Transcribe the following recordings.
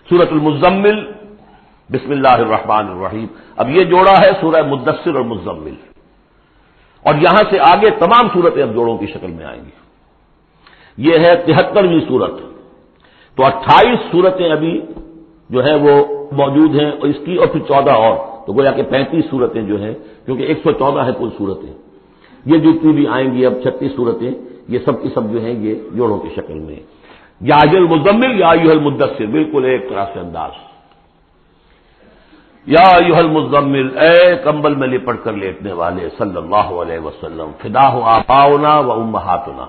سورۃ المزمل، بسم اللہ الرحمن الرحیم. اب یہ جوڑا ہے سورہ مدثر اور مزمل، اور یہاں سے آگے تمام صورتیں اب جوڑوں کی شکل میں آئیں گی. یہ ہے 73ویں صورت. تو 28 صورتیں ابھی جو ہے وہ موجود ہیں، اور اس کی اور پھر 14 اور، تو گویا کہ 35 صورتیں جو ہیں، کیونکہ 114 ہے کل صورتیں. یہ جتنی بھی آئیں گی اب 36 صورتیں، یہ سب کی سب جو ہیں یہ جوڑوں کی شکل میں. یا ایھا المزمل یا ایھا المدثر، بالکل ایک طرح سے انداز. یا ایھا المزمل، اے کمبل میں لپٹ کر لیٹنے والے، صلی اللہ علیہ وسلم. فداہ آباؤنا و امہاتنا،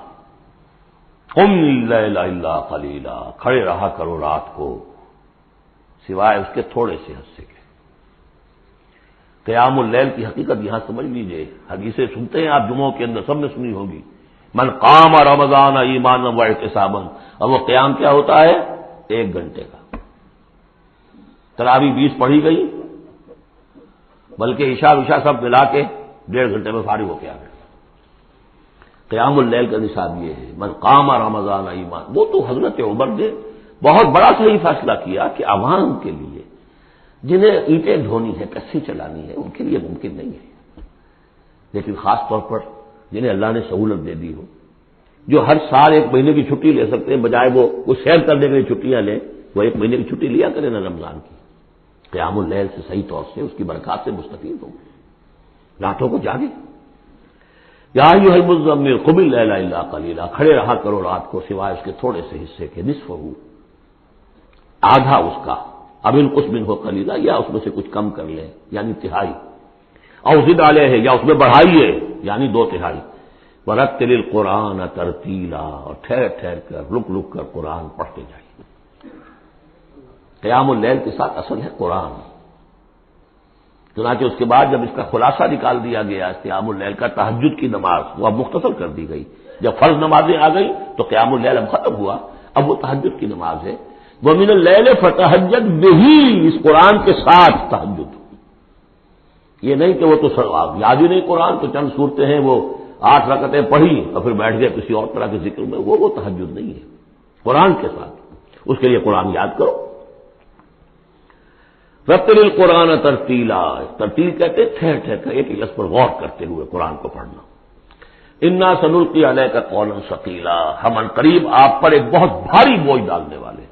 قم اللیل الا قلیلا، کھڑے رہا کرو رات کو سوائے اس کے تھوڑے سے حصے کے. قیام اللیل کی حقیقت یہاں سمجھ لیجئے. حدیثیں سنتے ہیں آپ جمعوں کے اندر، سب نے سنی ہوگی. من قام رمضان ایمانا و احتسابا، اب وہ قیام کیا ہوتا ہے؟ 1 گھنٹے کا. تراویح 20 پڑھی گئی، بلکہ عشاء سب ملا کے 1.5 گھنٹے میں فارغ ہو کے آ گئے. قیام اللیل کا نصاب یہ ہے. من قام رمضان ایمان، وہ تو حضرت عمر نے بہت بڑا صحیح فیصلہ کیا کہ عوام کے لیے جنہیں اینٹیں ڈھونی ہے، کسی چلانی ہے، ان کے لیے ممکن نہیں ہے. لیکن خاص طور پر جنہیں اللہ نے سہولت دے دی ہو، جو ہر سال 1 مہینے کی چھٹی لے سکتے ہیں، بجائے وہ سیر کرنے کے لیے چھٹیاں لیں، وہ 1 مہینے کی چھٹی لیا کریں نا رمضان کی. قیام اللیل سے صحیح طور سے اس کی برکات سے مستفید ہوں، راتوں کو جاگے. یا ایھا المزمل قم اللیل الا قلیلا، کھڑے رہا کرو رات کو سوائے اس کے تھوڑے سے حصے کے. نصفہ، آدھا اس کا، اب انقص منہ قلیلا، یا اس میں سے کچھ کم کر لیں یعنی تہائی. او زد علیہ، یا اس میں بڑھائیے یعنی 2/3. ورتل القرآن ترتیلا، اور ٹھہر ٹھہر کر رک رک کر قرآن پڑھتے جائیے. قیام اللیل کے ساتھ اصل ہے قرآن. چنانچہ اس کے بعد جب اس کا خلاصہ نکال دیا گیا قیام اللیل کا، تہجد کی نماز وہ اب مختصر کر دی گئی. جب فرض نمازیں آ گئی تو قیام اللیل اب ختم ہوا، اب وہ تہجد کی نماز ہے. وَمِنَ اللَّيْلِ فَتَهَجَّدْ بِهِ، اس قرآن کے ساتھ تہجد. یہ نہیں کہ وہ تو یاد ہی نہیں قرآن، تو چند صورتیں ہیں وہ 8 رکعتیں پڑھی اور پھر بیٹھ گئے کسی اور طرح کے ذکر میں، وہ تہجد نہیں ہے. قرآن کے ساتھ اس کے لیے قرآن یاد کرو. رتل القرآن ترتیلا، ترتیل کہتے ہیں ٹھہر ٹھہر کر ایک لفظ پر غور کرتے ہوئے قرآن کو پڑھنا. انا سنلقی علیک قولا ثقیلا، ہم عنقریب آپ پر ایک بہت بھاری بوجھ ڈالنے والے.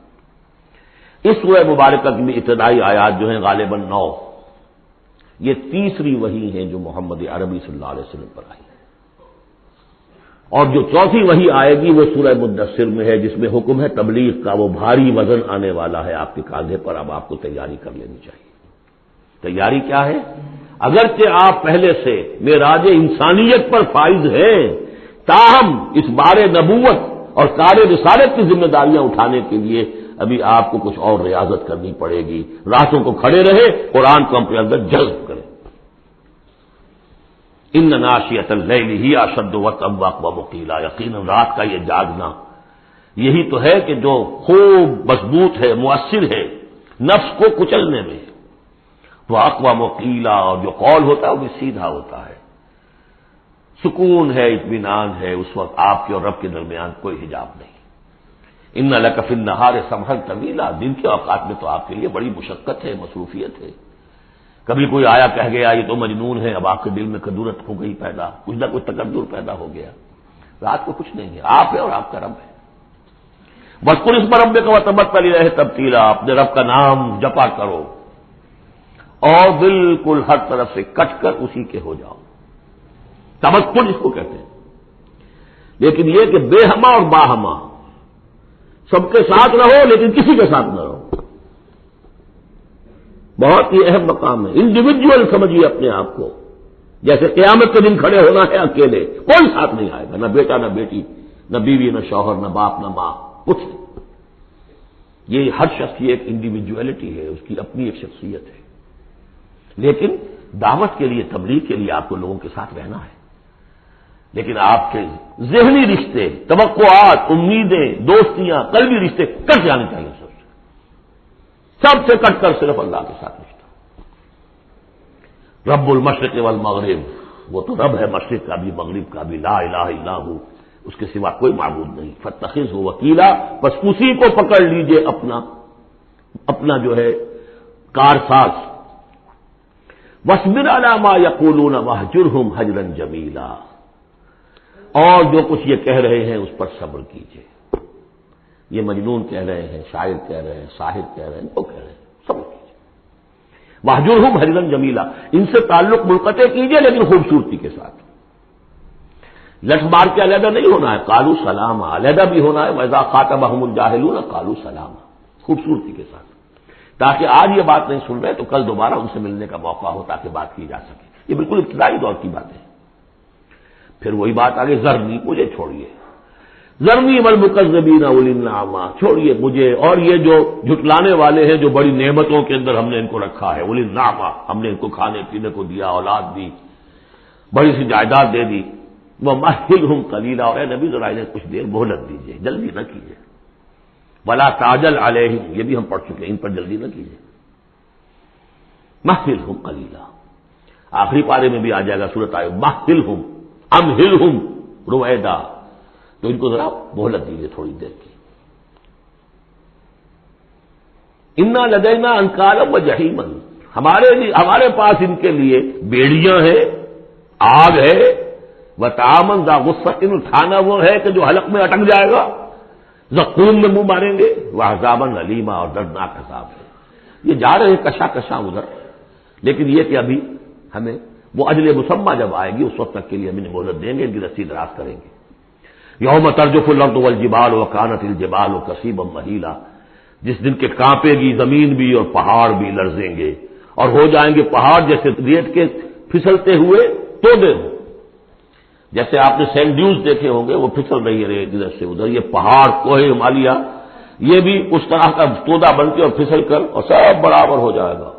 اس سورہ مبارکہ کی ابتدائی آیات جو ہیں غالباً 9، یہ تیسری وحی ہیں جو محمد عربی صلی اللہ علیہ وسلم پر آئی ہے. اور جو چوتھی وحی آئے گی وہ سورہ مدثر میں ہے، جس میں حکم ہے تبلیغ کا. وہ بھاری وزن آنے والا ہے آپ کے کاندھے پر، اب آپ کو تیاری کر لینی چاہیے. تیاری کیا ہے؟ اگرچہ آپ پہلے سے معراج انسانیت پر فائز ہیں، تاہم اس بار نبوت اور کار رسالت کی ذمہ داریاں اٹھانے کے لیے ابھی آپ کو کچھ اور ریاضت کرنی پڑے گی. راتوں کو کھڑے رہے، قرآن کو اپنے اندر جذب کریں. ان ناشئۃ اللیل ہی اشد وطئا ومقیلا، یقیناً رات کا یہ جاگنا یہی تو ہے کہ جو خوب مضبوط ہے، مؤثر ہے نفس کو کچلنے میں. وہ اقوام وقیلا، اور جو قول ہوتا ہے وہ بھی سیدھا ہوتا ہے. سکون ہے، اطمینان ہے، اس وقت آپ کے اور رب کے درمیان کوئی حجاب نہیں. ان لک فی النہار سبحا طویلا، دن کے اوقات میں تو آپ کے لیے بڑی مشقت ہے، مصروفیت ہے. کبھی کوئی آیا کہہ گیا یہ تو مجنون ہے، اب آپ کے دل میں کدورت ہو گئی پیدا، کچھ نہ کچھ تکدر پیدا ہو گیا. رات کو کچھ نہیں ہے، آپ ہے اور آپ کا رب ہے. واذکر اسم ربک وتبتل الیہ تبتیلا، اپنے رب کا نام جپا کرو اور بالکل ہر طرف سے کٹ کر اسی کے ہو جاؤ. تبتل اس کو کہتے ہیں. لیکن یہ کہ بے ہما اور باہما، سب کے ساتھ رہو لیکن کسی کے ساتھ نہ رہو. بہت ہی اہم مقام ہے. انڈیویجول سمجھیے اپنے آپ کو. جیسے قیامت کے دن کھڑے ہونا ہے اکیلے، کوئی ساتھ نہیں آئے گا، نہ بیٹا نہ بیٹی، نہ بیوی نہ شوہر، نہ باپ نہ ماں، کچھ نہیں. یہ ہر شخص کی ایک انڈیویجویلٹی ہے، اس کی اپنی ایک شخصیت ہے. لیکن دعوت کے لیے، تبلیغ کے لیے آپ کو لوگوں کے ساتھ رہنا ہے. لیکن آپ کے ذہنی رشتے، توقعات، امیدیں، دوستیاں، قلبی رشتے کٹ جانے چاہیے. سب سے کٹ کر صرف اللہ کے ساتھ رشتہ. رب المشرق والمغرب، وہ تو رب ہے مشرق کا بھی مغرب کا بھی، لا الہ الا ہو، اس کے سوا کوئی معبود نہیں. فاتخذہ وکیلا، بس اسی کو پکڑ لیجئے اپنا اپنا جو ہے کارساز. وَاصْبِرْ عَلَىٰ مَا يَقُولُونَ وَاهْجُرْهُمْ هَجْرًا جَمِيلًا، اور جو کچھ یہ کہہ رہے ہیں اس پر صبر کیجیے. یہ مجنون کہہ رہے ہیں، شاعر کہہ رہے ہیں، ساحر کہہ رہے ہیں، وہ کہہ رہے ہیں، صبر کیجیے. وَاهْجُرْهُمْ هَجْرًا جَمِيلًا، ان سے تعلق منقطع کیجیے لیکن خوبصورتی کے ساتھ. لٹ مار کے علیحدہ نہیں ہونا ہے، قالوا سلاما، علیحدہ بھی ہونا ہے. وَإِذَا خَاطَبَهُمُ الْجَاهِلُونَ قَالُوا سَلَامًا، خوبصورتی کے ساتھ، تاکہ آج یہ بات نہیں سن رہے تو کل دوبارہ ان سے ملنے کا موقع ہو تاکہ بات کی جا سکے. یہ بالکل ابتدائی دور کی بات ہے. پھر وہی بات آگے، ذرنی، مجھے چھوڑیے، ذرنی والمکذبین اولی النعمہ، چھوڑیے مجھے اور یہ جو جھٹلانے والے ہیں جو بڑی نعمتوں کے اندر ہم نے ان کو رکھا ہے. اولی النعمہ، ہم نے ان کو کھانے پینے کو دیا، اولاد دی، بڑی سی جائیداد دے دی. وَمَهِّلْهُمْ قَلِيلًا، اور اے نبی ذرا انہیں کچھ دیر مہلت دیجیے، جلدی نہ کیجیے. وَلَا تَعْجَلْ عَلَيْهِمْ، یہ بھی ہم پڑھ چکے ہیں، ان پر جلدی نہ کیجیے. مَهِّلْهُمْ قَلِيلًا، آخری پارے میں بھی آ جائے گا سورۃ آئے مَهِّلْهُمْ أَمْهِلْهُمْ رُوَیدًا، تو ان کو ذرا مہلت دیجیے تھوڑی دیر کی. اِنَّا لَدَيْنَا أَنْكَالًا وَجَحِيمًا، ہمارے پاس ان کے لیے بیڑیاں ہیں، آگ ہے. وَطَعَامًا ذَا غُصَّةٍ، کھانا وہ ہے کہ جو حلق میں اٹک جائے گا، زقوم میں منہ ماریں گے. وَعَذَابًا أَلِيمًا، اور دردناک عذاب ہے. یہ جا رہے ہیں کشا کشا ادھر، لیکن یہ کہ ابھی ہمیں وہ اجل مسمى جب آئے گی اس وقت تک کے لیے ہم انہیں مہلت دیں گے، ان کی رسی دراز کریں گے. یوم ترجف الارض والجبال وکانت الجبال کثیبا مہیلا، جس دن کے کانپے گی زمین بھی اور پہاڑ بھی لرزیں گے، اور ہو جائیں گے پہاڑ جیسے ریت کے پھسلتے ہوئے تودے ہوں. جیسے آپ نے سینڈ ڈیوز دیکھے ہوں گے وہ پھسل رہی ہے ادھر سے ادھر، یہ پہاڑ کوہ ہمالیہ یہ بھی اس طرح کا تودا بن کے اور پھسل کر اور سب برابر ہو جائے گا.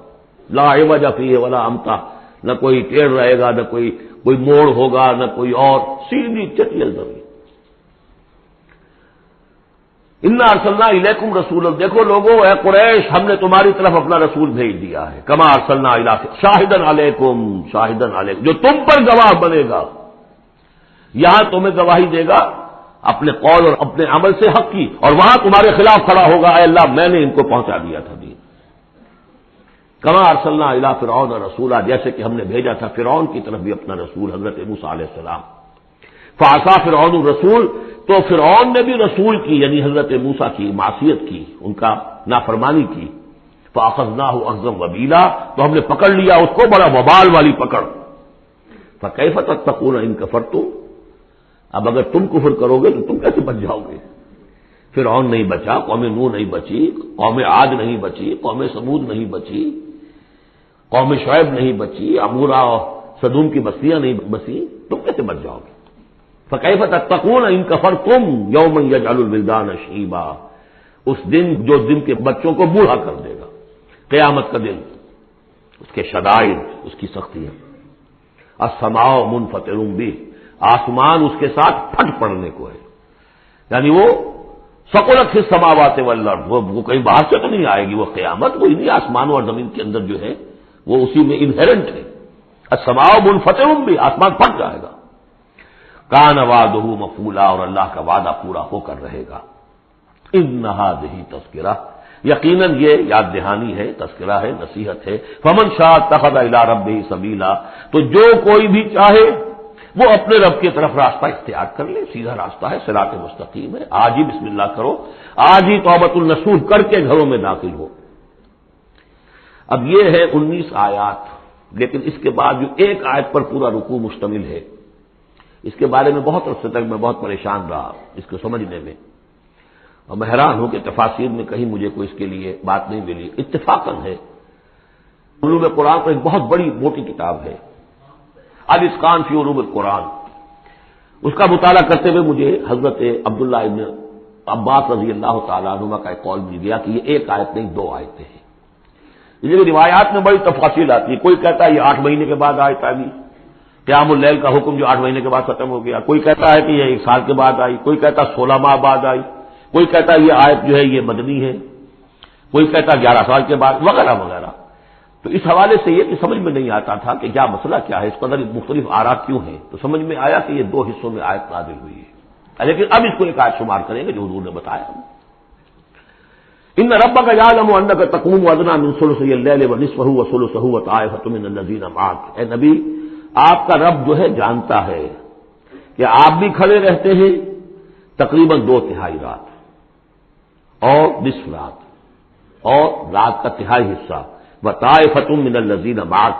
لا عوج فیہ ولا امتا، نہ کوئی ٹیڑھ رہے گا، نہ کوئی موڑ ہوگا، نہ کوئی اور، سیدھی چٹیل زمین. انا ارسلنا الیکم رسولا، دیکھو لوگوں اے قریش، ہم نے تمہاری طرف اپنا رسول بھیج دیا ہے. کما ارسلنا الیکم شاہدا علیکم، شاہدا علیکم، جو تم پر گواہ بنے گا. یہاں تمہیں گواہی دے گا اپنے قول اور اپنے عمل سے حق کی، اور وہاں تمہارے خلاف کھڑا ہوگا، اے اللہ میں نے ان کو پہنچا دیا تھا دین. کما ارسلنا الی فرعون رسولا، جیسے کہ ہم نے بھیجا تھا فرعون کی طرف بھی اپنا رسول حضرت موسیٰ علیہ السلام. فعصا فرعون الرسول، تو فرعون نے بھی رسول کی یعنی حضرت موسیٰ کی معصیت کی، ان کا نافرمانی کی. فاخذناہ اخذا وبیلا، تو ہم نے پکڑ لیا اس کو بڑا وبال والی پکڑ. فکیف تتقون ان کفرتم، اب اگر تم کفر کرو گے تو تم کیسے بچ جاؤ گے؟ فرعون نہیں بچا، قوم نوح نہیں بچی، قوم عاد نہیں بچی، قوم سمود نہیں بچی، قوم شعیب نہیں بچی، عمورہ اور صدوم کی بستیاں نہیں بسی، تم کیسے بچ جاؤ گے؟ فکیف تتقون ان کفرتم یوما یجعل الولدان شیبا، اس دن جو دن کے بچوں کو بوڑھا کر دے گا، قیامت کا دن، اس کے شدائد، اس کی سختیاں. السماء منفطر بہ، آسمان اس کے ساتھ پھٹ پڑنے کو ہے، یعنی وہ ثقلت فی السماوات والارض، وہ کہیں باہر سے تو نہیں آئے گی، وہ قیامت وہ انہی آسمانوں اور زمین کے اندر جو ہے وہ اسی میں انہیرنٹ ہے. السماء منفطر بہ، آسمان پھٹ جائے گا. کان وعدہ مفعولا، اور اللہ کا وعدہ پورا ہو کر رہے گا. ان ھذہ تذکرہ، یقیناً یہ یاد دہانی ہے، تذکرہ ہے، نصیحت ہے. فمن شاء اتخذ الی ربہ سبیلا، تو جو کوئی بھی چاہے وہ اپنے رب کی طرف راستہ اختیار کر لے، سیدھا راستہ ہے، صراط مستقیم ہے. آج ہی بسم اللہ کرو، آج ہی توبۃ النصوح کر کے گھروں میں داخل ہو. اب یہ ہے 19 آیات، لیکن اس کے بعد جو ایک آیت پر پورا رکوع مشتمل ہے، اس کے بارے میں بہت عرصے تک میں بہت پریشان رہا اس کو سمجھنے میں، اور میں حیران ہوں کہ تفاسیر میں کہیں مجھے کوئی اس کے لیے بات نہیں ملی. اتفاقاً ہے، علوم قرآن پر ایک بہت بڑی موٹی کتاب ہے الاتقان فی علوم القرآن، اس کا مطالعہ کرتے ہوئے مجھے حضرت عبداللہ ابن عباس رضی اللہ تعالیٰ عنہما کا ایک قول مل گیا کہ یہ ایک آیت نہیں 2 آیتیں ہیں. یہ روایات میں بڑی تفاصیل آتی ہے. کوئی کہتا ہے یہ 8 مہینے کے بعد آیت آئی، قیام اللیل کا حکم جو 8 مہینے کے بعد ختم ہو گیا. کوئی کہتا ہے کہ یہ 1 سال کے بعد آئی، کوئی کہتا 16 ماہ بعد آئی، کوئی کہتا ہے یہ آیت جو ہے یہ مدنی ہے، کوئی کہتا 11 سال کے بعد، وغیرہ وغیرہ. تو اس حوالے سے یہ کہ سمجھ میں نہیں آتا تھا کہ کیا مسئلہ کیا ہے، اس قدر مختلف آراء کیوں ہیں. تو سمجھ میں آیا کہ یہ 2 حصوں میں آیت نازل ہوئی ہے، لیکن اب اس کو ایک آیت شمار کریں گے جو حضور نے بتایا. ان ربک یعلم انک تقوم ادنی من ثلثی اللیل ونصفہ وثلثہ وطائفۃ من الذین معک، اے نبی آپ کا رب جو ہے جانتا ہے کہ آپ بھی کھڑے رہتے ہیں تقریباً 2/3 رات اور نصف رات اور رات کا تہائی حصہ، وطائفۃ من الذین معک،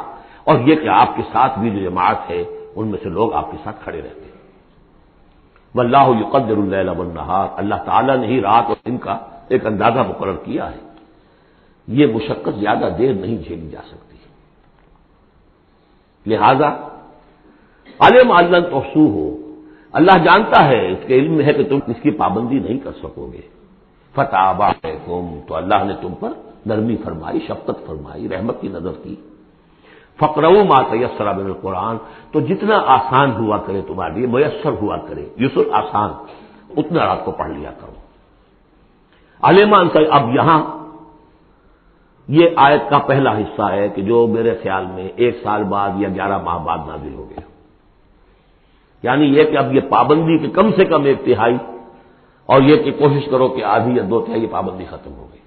اور یہ کہ آپ کے ساتھ بھی جو جماعت ہے ان میں سے لوگ آپ کے ساتھ کھڑے رہتے ہیں۔ واللہ یقدر اللیل والنہار، اللہ تعالیٰ نے ہی رات اور دن کا ایک اندازہ مقرر کیا ہے، یہ مشقت زیادہ دیر نہیں جھیلی جا سکتی، لہذا علم ان تحصوہ، اللہ جانتا ہے، اس کے علم میں ہے کہ تم اس کی پابندی نہیں کر سکو گے، فتاب علیکم، تو اللہ نے تم پر نرمی فرمائی، شفقت فرمائی، رحمت کی نظر کی، فقرؤوا ما تیسر من القرآن، تو جتنا آسان ہوا کرے تمہارے لیے، میسر ہوا کرے، یسر آسان، اتنا رات کو پڑھ لیا کرو۔ علمان سے اب یہاں یہ آیت کا پہلا حصہ ہے کہ جو میرے خیال میں 1 سال بعد یا 11 ماہ بعد نازل ہو گیا، یعنی یہ کہ اب یہ پابندی کے کم سے کم 1/3، اور یہ کہ کوشش کرو کہ آدھی یا 2/3 یہ پابندی ختم ہو گئی،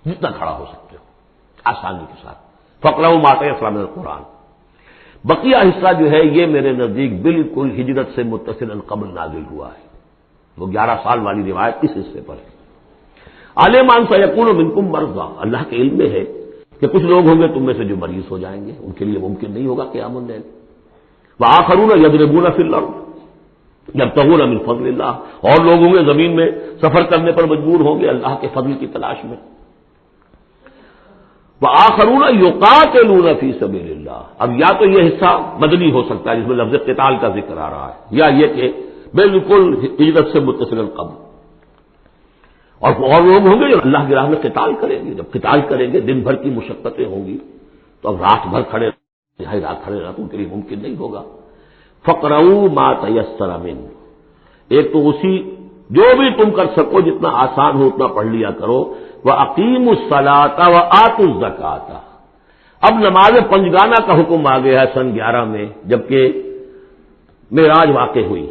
جتنا کھڑا ہو سکتے ہو آسانی کے ساتھ۔ فقرؤوا ما تیسر من القرآن، بقیہ حصہ جو ہے یہ میرے نزدیک بالکل ہجرت سے متصلا قبل نازل ہوا ہے، وہ 11 سال والی روایت اس حصے پر ہے۔ عالمان سیکون منکم مرضی، اللہ کے علم میں ہے کہ کچھ لوگ ہوں گے تم میں سے جو مریض ہو جائیں گے، ان کے لیے ممکن نہیں ہوگا قیام اللیل، وآخرون یضربون فی الارض یبتغون من فضل اللہ، اور لوگ ہوں گے زمین میں سفر کرنے پر مجبور ہوں گے اللہ کے فضل کی تلاش میں، وآخرون یقاتلون فی سبیل اللہ، اب یا تو یہ حصہ مدنی ہو سکتا ہے جس میں لفظ قتال کا ذکر آ رہا ہے، یا یہ کہ بالکل ہجرت سے متصل قبل، اور لوگ ہوں گے جو اللہ کی راہ میں قتال کریں گے، جب قتال کریں گے دن بھر کی مشقتیں ہوں گی، تو اب رات بھر کھڑے رات کھڑے رہنا تو ان کے لیے ممکن نہیں ہوگا۔ فقرؤوا ما تیسر من، ایک تو اسی جو بھی تم کر سکو جتنا آسان ہو اتنا پڑھ لیا کرو، وَأَقِیمُوا الصَّلَاةَ وَآتُوا الزَّکَاةَ، اب نماز پنجگانہ کا حکم آ گیا ہے سن 11 میں، جبکہ معراج واقع ہوئی،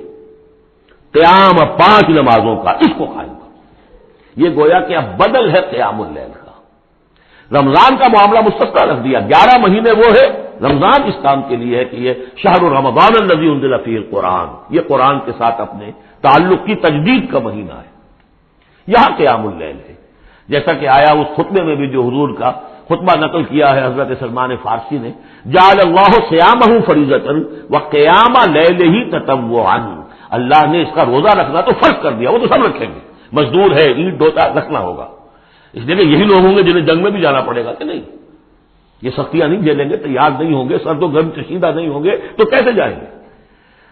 قیام 5 نمازوں کا، اس کو قائم کرو، یہ گویا کہ اب بدل ہے قیام اللیل کا۔ رمضان کا معاملہ مستثنی رکھ دیا، 11 مہینے وہ ہے، رمضان اس کام کے لیے ہے کہ یہ شہر رمضان الذی انزل فیہ القرآن، یہ قرآن کے ساتھ اپنے تعلق کی تجدید کا مہینہ ہے، یہاں قیام اللیل ہے، جیسا کہ آیا اس خطبے میں بھی جو حضور کا خطبہ نقل کیا ہے حضرت سلمان فارسی نے، جعل اللہ صیامہ فریضۃ وقیام لیلہ تطوعا، اللہ نے اس کا روزہ رکھنا تو فرض کر دیا، وہ تو سب رکھیں گے، مزدور ہے اینٹ ڈھوتا رکھنا ہوگا، اس لیے کہ یہی لوگ ہوں گے جنہیں جنگ میں بھی جانا پڑے گا کہ نہیں، یہ سختیاں نہیں جھیلیں گے، تیار نہیں ہوں گے، سرد و گرم چشیدہ نہیں ہوں گے تو کیسے جائیں گے؟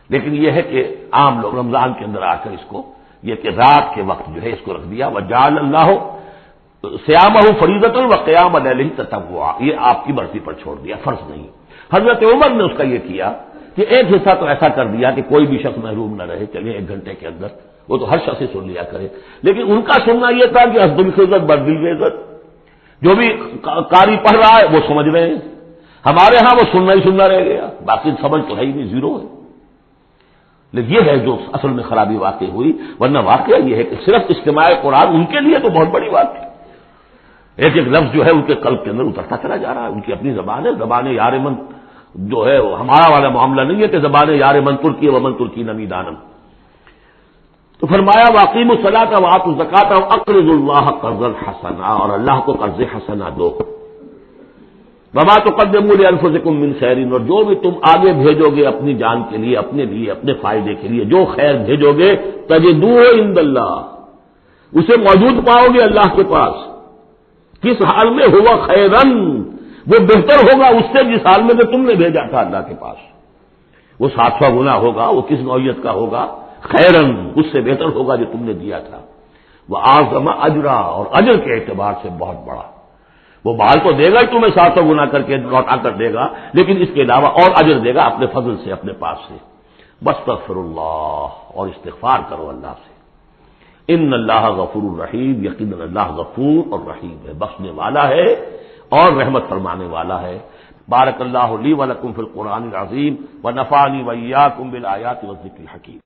لیکن یہ ہے کہ عام لوگ رمضان کے اندر آ کر اس کو یہ کہ رات کے وقت جو ہے اس کو رکھ دیا، وجعل اللہ صیامہ فریضۃ وقیام لیلہ تطوعا، یہ آپ کی مرضی پر چھوڑ دیا، فرض نہیں۔ حضرت عمر نے اس کا یہ کیا کہ ایک حصہ تو ایسا کر دیا کہ کوئی بھی شخص محروم نہ رہے، چلے 1 گھنٹے کے اندر وہ تو ہر شخص سے سن لیا کرے، لیکن ان کا سننا یہ تھا کہ حسب الخزت بدل عزت، جو بھی قاری پڑھ رہا ہے وہ سمجھ رہے ہیں، ہمارے ہاں وہ سننا ہی سننا رہ گیا، باقی سمجھ تو ہے ہی نہیں، زیرو ہے۔ لیکن یہ ہے جو اصل میں خرابی واقع ہوئی، ورنہ واقعہ یہ ہے کہ صرف اجتماع قرآن ان کے لیے تو بہت بڑی بات ہے، ایک ایک لفظ جو ہے ان کے قلب کے اندر اترتا چلا جا رہا ہے، ان کی اپنی زبان ہے، زبان یار من جو ہے وہ ہمارا والا معاملہ نہیں ہے کہ زبان یار من ترکی ومن ترکی نمی دانم۔ تو فرمایا واقیموا الصلاۃ وآتوا الزکاۃ واقرضوا اللہ قرضا حسنا، اور اللہ کو قرض حسنا دو، وما تقدموا لانفسکم من خیر، اور جو بھی تم آگے بھیجو گے اپنی جان کے لیے، اپنے لیے، اپنے فائدے کے لیے جو خیر بھیجو گے، تجدوہ عند اللہ، اسے موجود پاؤ گے اللہ کے پاس، کس حال میں ہوا خیرن، وہ بہتر ہوگا اس سے جس حال میں تم نے بھیجا تھا اللہ کے پاس، وہ 700 گنا ہوگا، وہ کس نوعیت کا ہوگا، خیرن اس سے بہتر ہوگا جو تم نے دیا تھا، وہ اعظم اجرا، اور اجر کے اعتبار سے بہت بڑا، وہ مال تو دے گا ہی تمہیں 700 گنا کر کے لوٹا کر دے گا، لیکن اس کے علاوہ اور اجر دے گا اپنے فضل سے، اپنے پاس سے۔ بستغفر اللہ، اور استغفار کرو اللہ سے، ان اللہ غفور الرحیم، یقیناً اللہ غفور اور رحیم ہے، بخشنے والا ہے اور رحمت فرمانے والا ہے۔ بارک اللہ لی ولکم فی القرآن العظیم ونفعنی وإیاکم بالآیات والذکر الحکیم۔